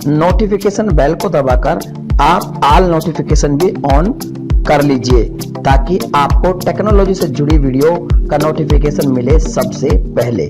Notification bell को दबाकर आप ऑल नोटिफिकेशन भी ऑन कर लीजिए ताकि आपको टेक्नोलॉजी से जुड़ी वीडियो का नोटिफिकेशन मिले सबसे पहले।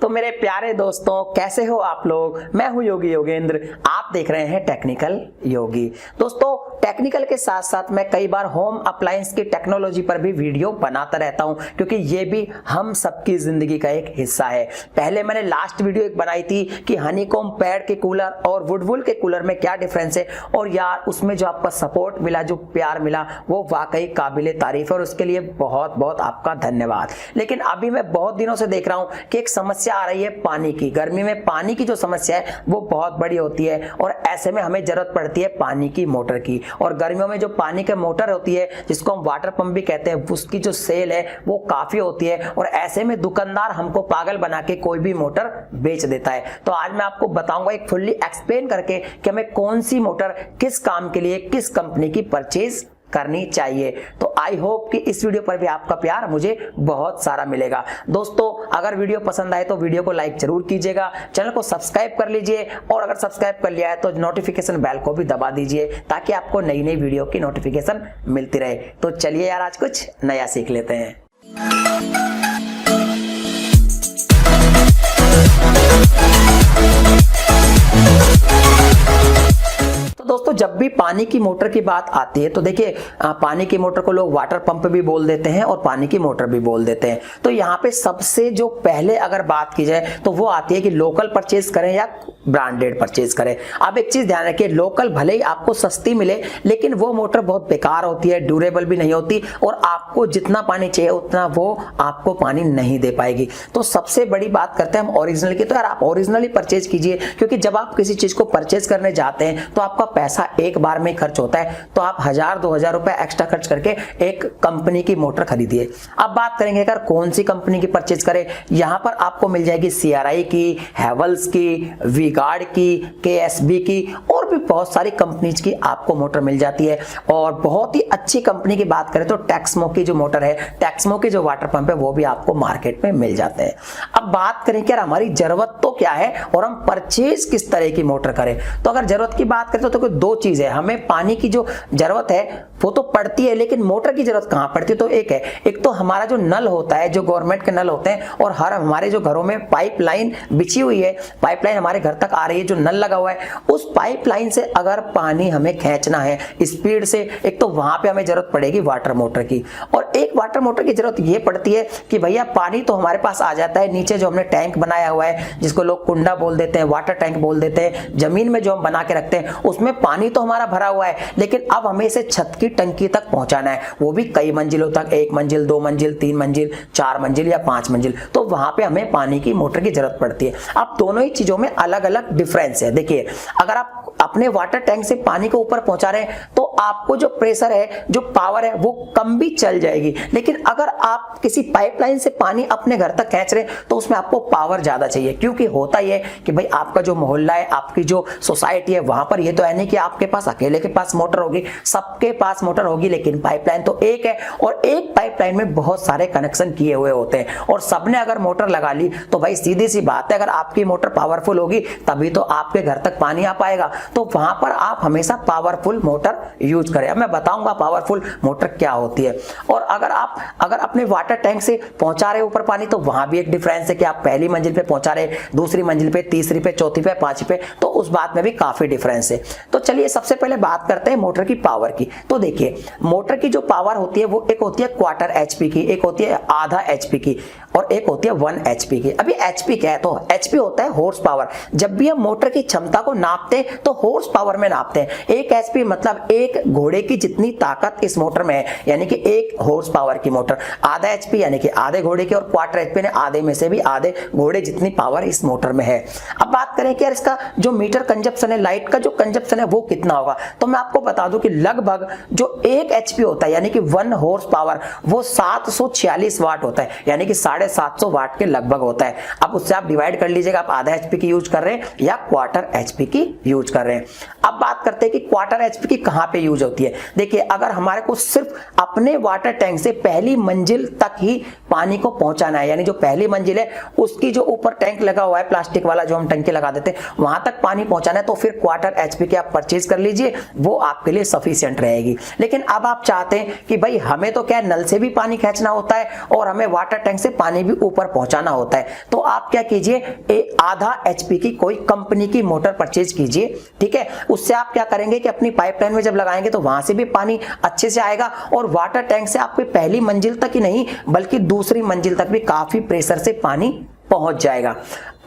तो मेरे प्यारे दोस्तों, कैसे हो आप लोग। मैं हूं योगी योगेंद्र, आप देख रहे हैं टेक्निकल योगी। दोस्तों, टेक्निकल के साथ साथ मैं कई बार होम अप्लायंस की टेक्नोलॉजी पर भी वीडियो बनाता रहता हूं, क्योंकि ये भी हम सबकी जिंदगी का एक हिस्सा है। पहले मैंने लास्ट वीडियो एक बनाई थी कि हनीकॉम पैड के कूलर और वुडवुल के कूलर में क्या डिफरेंस है, और यार उसमें जो आपका सपोर्ट मिला, जो प्यार मिला, वो वाकई काबिले तारीफ है और उसके लिए बहुत बहुत आपका धन्यवाद। लेकिन अभी मैं बहुत दिनों से देख रहा हूं कि एक समस्या आ रही है पानी की। गर्मी में पानी की जो समस्या है वो बहुत बड़ी होती है, और ऐसे में हमें जरूरत पड़ती है पानी की मोटर की। और गर्मियों में जो पानी की मोटर होती है, जिसको हम वाटर पंप भी कहते हैं, उसकी जो सेल है वो काफी होती है, और ऐसे में दुकानदार हमको पागल बना के कोई भी मोटर बेच देता है। तो आज मैं आपको बताऊंगा एक फुल्ली एक्सप्लेन करके कि हमें कौन सी मोटर किस काम के लिए किस कंपनी की परचेज करनी चाहिए। तो आई होप कि इस वीडियो पर भी आपका प्यार मुझे बहुत सारा मिलेगा। दोस्तों, अगर वीडियो पसंद आए तो वीडियो को लाइक जरूर कीजिएगा, चैनल को सब्सक्राइब कर लीजिए, और अगर सब्सक्राइब कर लिया है तो नोटिफिकेशन बेल को भी दबा दीजिए ताकि आपको नई नई वीडियो की नोटिफिकेशन मिलती रहे। तो चलिए यार, आज कुछ नया सीख लेते हैं। दोस्तों, जब भी पानी की मोटर की बात आती है तो देखिए, पानी की मोटर को लोग वाटर पंप भी बोल देते हैं और पानी की मोटर भी बोल देते हैं। तो यहाँ पे सबसे जो पहले अगर बात की जाए तो वो आती है कि लोकल परचेज करें या ब्रांडेड परचेज करें। अब एक चीज ध्यान रखिए, लोकल भले ही आपको सस्ती मिले, लेकिन वो मोटर बहुत बेकार होती है, ड्यूरेबल भी नहीं होती, और आपको जितना पानी चाहिए उतना वो आपको पानी नहीं दे पाएगी। तो सबसे बड़ी बात करते हैं हम ओरिजिनल की। तो यार आप ओरिजिनली परचेज कीजिए, क्योंकि जब आप किसी चीज को परचेज करने जाते हैं तो आपका पैसा एक बार में खर्च होता है। तो आप 1000-2000 रुपए एक्स्ट्रा खर्च करके एक कंपनी की मोटर खरीदिए। अब बात करेंगे अगर कौन सी कंपनी की परचेज करें। यहां पर आपको मिल जाएगी CRI की, हैवल्स की, वी-गार्ड की, KSB की, और भी बहुत सारी कंपनीज की आपको मोटर मिल जाती है। और बहुत ही अच्छी कंपनी की बात करें तो टेक्समो की जो मोटर है, टेक्समो की जो वाटर पंप है, वो भी आपको मार्केट में मिल जाते हैं। अब बात करें कि यार हमारी जरूरत तो क्या है और हम परचेज किस तरह की मोटर करें। तो अगर जरूरत की बात करें तो दो चीज है। हमें पानी की जो जरूरत है वो तो पड़ती है, लेकिन मोटर की जरूरत कहां पड़ती है। तो एक तो हमारा जो नल होता है, जो गवर्नमेंट के नल होते हैं, और हमारे जो घरों में पाइपलाइन बिछी हुई है, पाइपलाइन हमारे घर तक आ रही है, जो नल लगा हुआ है, उस पाइपलाइन से अगर पानी हमें खींचना है स्पीड से, एक तो वहां पे हमें जरूरत पड़ेगी वाटर मोटर की। और एक वाटर मोटर की जरूरत ये पड़ती है कि भैया पानी तो हमारे पास आ जाता है, नीचे जो हमने टैंक बनाया हुआ है, जिसको लोग कुंडा बोल देते हैं, वाटर टैंक बोल देते हैं, जमीन में जो हम बना के रखते हैं, उसमें पानी तो हमारा भरा हुआ है, लेकिन अब हमें इसे छत की टंकी तक पहुंचाना है, वो भी कई मंजिलों तक, 1 मंजिल, 2 मंजिल, 3 मंजिल, 4 मंजिल या 5 मंजिल। तो वहां पे हमें पानी की मोटर की जरूरत पड़ती है। अब दोनों ही चीजों में अलग अलग डिफरेंस है। देखिए, अगर आप अपने वाटर टैंक से पानी को ऊपर पहुंचा रहे हैं तो आपको जो प्रेशर है, जो पावर है, वो कम भी चल जाएगी। लेकिन अगर आप किसी पाइपलाइन से पानी अपने घर तक खींच रहे हैं तो उसमें आपको पावर ज्यादा चाहिए, क्योंकि होता यह है कि भाई आपका जो मोहल्ला है, आपकी जो सोसाइटी है, वहां पर ये तो है नहीं कि आपके पास अकेले के पास मोटर होगी, सबके पास मोटर होगी, लेकिन पाइपलाइन तो एक है, और एक पाइपलाइन में बहुत सारे कनेक्शन किए हुए होते हैं, और सबने अगर मोटर लगा ली तो भाई सीधी सी बात है, अगर आपकी मोटर पावरफुल होगी तभी तो आपके घर तक पानी आ पाएगा। तो वहां पर आप हमेशा पावरफुल मोटर यूज करें। अब मैं बताऊंगा पावरफुल मोटर क्या होती है। और अगर अपने वाटर टैंक से पहुंचा रहे ऊपर पानी, तो वहां भी एक डिफरेंस है कि आप पहली मंजिल पे पहुंचा रहे, दूसरी मंजिल पे, तीसरी पे, चौथी पे, पांचवी पे, तो उस बात में भी काफी डिफरेंस है। तो चलिए सबसे पहले बात करते हैं मोटर की पावर की। तो देखिए, मोटर की जो पावर होती है वो एक होती है 1/4 HP की, एक होती है आधा HP की, और एक होती है 1 HP की। अभी HP क्या है? तो HP होता है हॉर्स पावर। जब भी हम मोटर की क्षमता को नापते हैं तो हॉर्स पावर में नापते हैं। 1 HP मतलब एक घोड़े की जितनी ताकत इस मोटर में है, यानी कि 1 हॉर्स पावर की मोटर। आधा HP यानी कि आधे घोड़े की, और 1/4 HP ने आधे में से भी आधे घोड़े जितनी पावर इस मोटर में है। अब बात करें कि यार इसका जो मीटर कंजप्शन है, लाइट का जो कंजप्शन है, वो कितना होगा। तो मैं आपको बता दूं कि लगभग जो 1 HP होता है, यानी कि 1 हॉर्स पावर, वो 746 वाट होता है, यानी कि 750 वाट के लगभग होता है। अब उससे आप डिवाइड कर लीजिएगा, आप आधा HP की यूज कर रहे हैं या 1/4 HP की यूज कर रहे हैं। हैं। अब बात करते हैं कि क्वार्टर एचपी की कहां पे यूज होती है। देखिए, अगर हमारे को सिर्फ अपने वाटर टैंक से पहली मंजिल तक ही पानी को पहुंचाना है, यानी जो पहली मंजिल है उसकी जो ऊपर टैंक लगा हुआ है प्लास्टिक वाला जो हम टंकी लगा देते हैं, वहां तक पानी पहुंचाना है, तो फिर क्वार्टर एचपी की आप परचेज कर लीजिए, वो आपके लिए सफिशिएंट रहेगी। लेकिन अब आप चाहते हैं कि भाई हमें तो क्या नल से भी पानी खींचना होता है और हमें वाटर टैंक से पानी भी ऊपर पहुंचाना होता है, तो आप क्या कीजिए, आधा एचपी की कोई कंपनी की मोटर परचेज कीजिए। ठीक है, उससे आप क्या करेंगे कि अपनी पाइपलाइन में जब लगाएंगे तो वहां से भी पानी अच्छे से आएगा और वाटर टैंक से आपकी पहली मंजिल तक ही नहीं बल्कि दूसरी मंजिल तक भी काफी प्रेशर से पानी पहुंच जाएगा।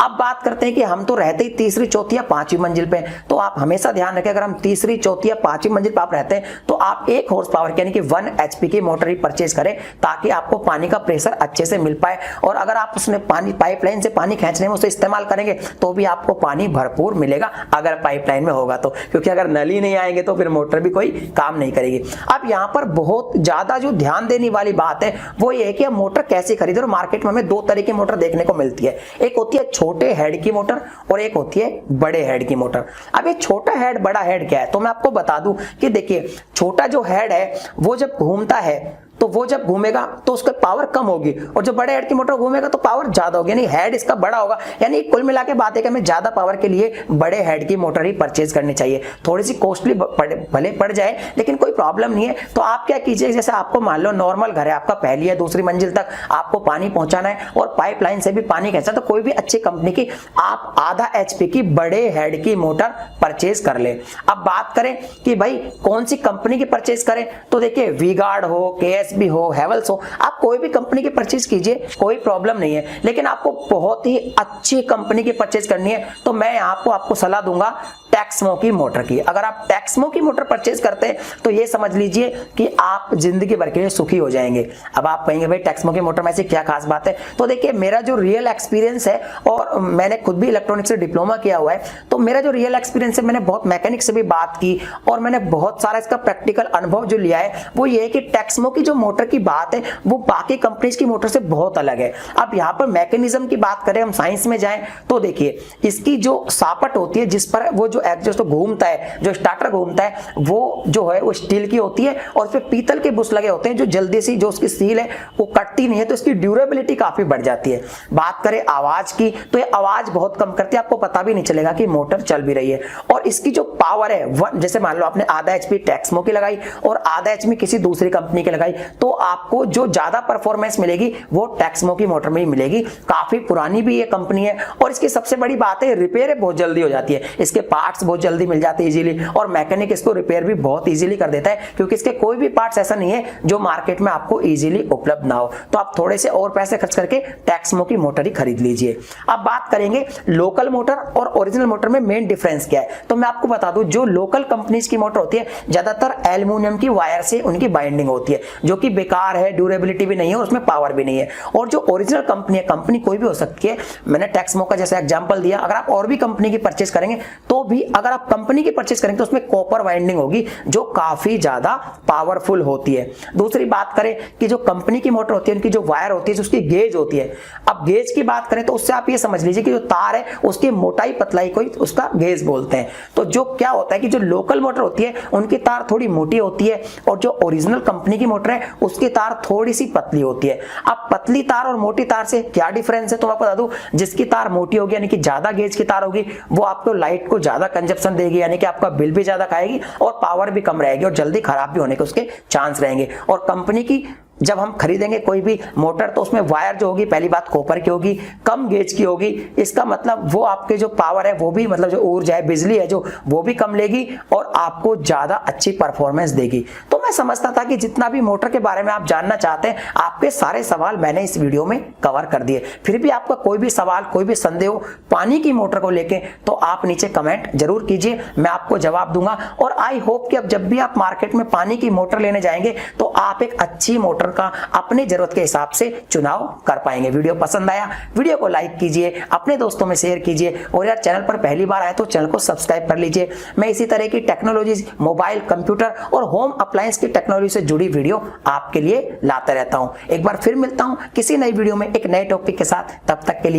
अब बात करते हैं कि हम तो रहते ही तीसरी, चौथी या पांचवी मंजिल पे, तो आप हमेशा ध्यान रखें अगर हम तीसरी, चौथी या पांचवी मंजिल पे आप रहते हैं तो आप 1 हॉर्स पावर यानी कि 1 एचपी की मोटर ही परचेज करें ताकि आपको पानी का प्रेशर अच्छे से मिल पाए। और अगर आप उसमें पानी पाइपलाइन से पानी खींचने में उसे इस्तेमाल करेंगे तो भी आपको पानी भरपूर मिलेगा अगर पाइपलाइन में होगा तो, क्योंकि अगर नल ही नहीं आएंगे तो फिर मोटर भी कोई काम नहीं करेगी। अब यहाँ पर बहुत ज्यादा जो ध्यान देने वाली बात है वो ये है कि हम मोटर कैसे खरीदे। और मार्केट में हमें 2 तरह की मोटर देखने को मिलती है, एक होती है छोटे हेड की मोटर और एक होती है बड़े हेड की मोटर। अब ये छोटा हेड बड़ा हेड क्या है, तो मैं आपको बता दूं कि देखिए, छोटा जो हेड है वो जब घूमता है तो वो जब घूमेगा तो उसका पावर कम होगी और जो बड़े हेड की मोटर घूमेगा तो पावर ज्यादा होगी, यानी हेड इसका बड़ा होगा। यानी कुल मिला के बात है कि हमें ज्यादा पावर के लिए बड़े हेड की मोटर ही परचेज करनी चाहिए। थोड़ी सी कॉस्टली भले पड़ जाए लेकिन कोई प्रॉब्लम नहीं है। तो आप क्या कीजिए, जैसे आपको मान लो नॉर्मल घर है आपका, पहली या दूसरी मंजिल तक आपको पानी पहुंचाना है और पाइपलाइन से भी पानी खींचना, तो कोई भी अच्छी कंपनी की आप आधा एचपी की बड़े हेड की मोटर परचेज कर ले। अब बात करें कि भाई कौन सी कंपनी की परचेज करें, तो देखिए वी-गार्ड हो, केएसबी हो, हेवल्स हो, आप कोई भी कंपनी की परचेज कीजिए, कोई प्रॉब्लम नहीं है। लेकिन आपको बहुत ही अच्छी कंपनी की परचेज करनी है तो मैं आपको सलाह दूंगा टेक्समो की मोटर की। अगर आप टेक्समो की मोटर परचेज करते हैं तो ये समझ लीजिए कि आप जिंदगी भर के लिए सुखी हो जाएंगे। अब आप कहेंगे भाई टेक्समो की मोटर में ऐसी क्या खास बात है, तो देखिए मेरा जो रियल एक्सपीरियंस है, और मैंने खुद भी इलेक्ट्रॉनिक्स से डिप्लोमा किया हुआ है, तो मेरा जो रियल एक्सपीरियंस है, मैंने बहुत मैकेनिक से भी बात की और मैंने बहुत सारा इसका प्रैक्टिकल अनुभव जो लिया है, वो ये है कि टेक्समो की जो मोटर की बात है वो बाकी कंपनीज की मोटर से बहुत अलग है। अब यहाँ पर मैकेनिज्म की बात करें, हम साइंस में जाएं तो देखिए इसकी जो सापट होती है जिस पर वो जो एग्जॉस्ट घूमता है, जो स्टार्टर घूमता है, वो जो है वो स्टील की होती है और उस पे पीतल के बुश लगे होते हैं जो जल्दी से जो उसकी सील है वो कटती नहीं है, तो इसकी ड्यूरेबिलिटी काफी बढ़ जाती है। बात करें आवाज की तो ये आवाज बहुत कम करती है, आपको पता भी नहीं चलेगा कि मोटर चल भी रही है। और इसकी जो पावर है, जैसे मान लो आपने आधा एचपी टेक्समो की लगाई और आधा एचपी किसी दूसरी कंपनी की लगाई, तो आपको जो ज्यादा परफॉर्मेंस मिलेगी वो टेक्समो की मोटर में ही मिलेगी। काफी पुरानी भी ये कंपनी है और इसकी सबसे बड़ी बात है रिपेयर बहुत जल्दी हो जाती है, इसके पार्ट्स बहुत जल्दी मिल जाते हैं इजीली, और मैकेनिक इसको रिपेयर भी बहुत इजीली कर देता है क्योंकि इसके कोई भी पार्ट्स ऐसा नहीं है जो मार्केट में आपको इजीली उपलब्ध ना हो। तो आप थोड़े से और पैसे खर्च करके टेक्समो की मोटर ही खरीद लीजिए। अब बात करेंगे लोकल मोटर और ओरिजिनल मोटर में मेन डिफरेंस क्या है, तो मैं आपको बता दूं, जो लोकल कंपनीज की मोटर होती है ज्यादातर एल्युमिनियम की वायर से उनकी बाइंडिंग होती है, जो कि बेकार है, ड्यूरेबिलिटी भी नहीं है, उसमें पावर भी नहीं है। और जो ओरिजिनल कंपनी है, कंपनी कोई भी हो सकती है, मैंने टेक्समो का जैसा एग्जांपल दिया, अगर आप और भी कंपनी की परचेज करेंगे तो भी अगर आप कंपनी की परचेज करेंगे तो उसमें कॉपर वाइंडिंग होगी जो काफी ज्यादा पावरफुल होती है। दूसरी बात करें कि जो कंपनी की मोटर होती है उनकी जो वायर होती है, जो उसकी गेज होती है, अब गेज की बात करें तो उससे आप ये समझ लीजिए कि जो तार है उसकी मोटाई पतलाई को उसका गेज बोलते हैं। तो जो क्या होता है कि जो लोकल मोटर होती है उनकी तार थोड़ी मोटी होती है और जो ओरिजिनल कंपनी की मोटर है उसकी तार थोड़ी सी पतली होती है। अब पतली तार और मोटी तार से क्या डिफरेंस है, तो मैं बता दूं, जिसकी तार मोटी होगी यानी कि ज्यादा गेज की तार होगी वो आपको लाइट को ज्यादा कंजप्शन देगी, यानी कि आपका बिल भी ज्यादा खाएगी और पावर भी कम रहेगी और जल्दी खराब भी होने के उसके चांस रहेंगे। और कंपनी की जब हम खरीदेंगे कोई भी मोटर तो उसमें वायर जो होगी, पहली बात कॉपर की होगी, कम गेज की होगी, इसका मतलब वो आपके जो पावर है वो भी, मतलब जो ऊर्जा है, बिजली है जो, वो भी कम लेगी और आपको ज्यादा अच्छी परफॉर्मेंस देगी। तो मैं समझता था कि जितना भी मोटर के बारे में आप जानना चाहते हैं, आपके सारे सवाल मैंने इस वीडियो में कवर कर दिए। फिर भी आपका कोई भी सवाल, कोई भी संदेह हो पानी की मोटर को लेके तो आप नीचे कमेंट जरूर कीजिए, मैं आपको जवाब दूंगा। और आई होप कि अब जब भी आप मार्केट में पानी की मोटर लेने जाएंगे तो आप एक अच्छी मोटर का अपनी जरूरत के हिसाब से चुनाव कर पाएंगे। वीडियो पसंद आया, वीडियो को लाइक कीजिए, अपने दोस्तों में शेयर कीजिए और यार चैनल पर पहली बार आए तो चैनल को सब्सक्राइब कर लीजिए। मैं इसी तरह की टेक्नोलॉजी, मोबाइल, कंप्यूटर और होम अप्लायंस की टेक्नोलॉजी से जुड़ी वीडियो आपके लिए लाता रहता हूं। एक बार फिर मिलता हूं किसी नई वीडियो में एक नए टॉपिक के साथ, तब तक के लिए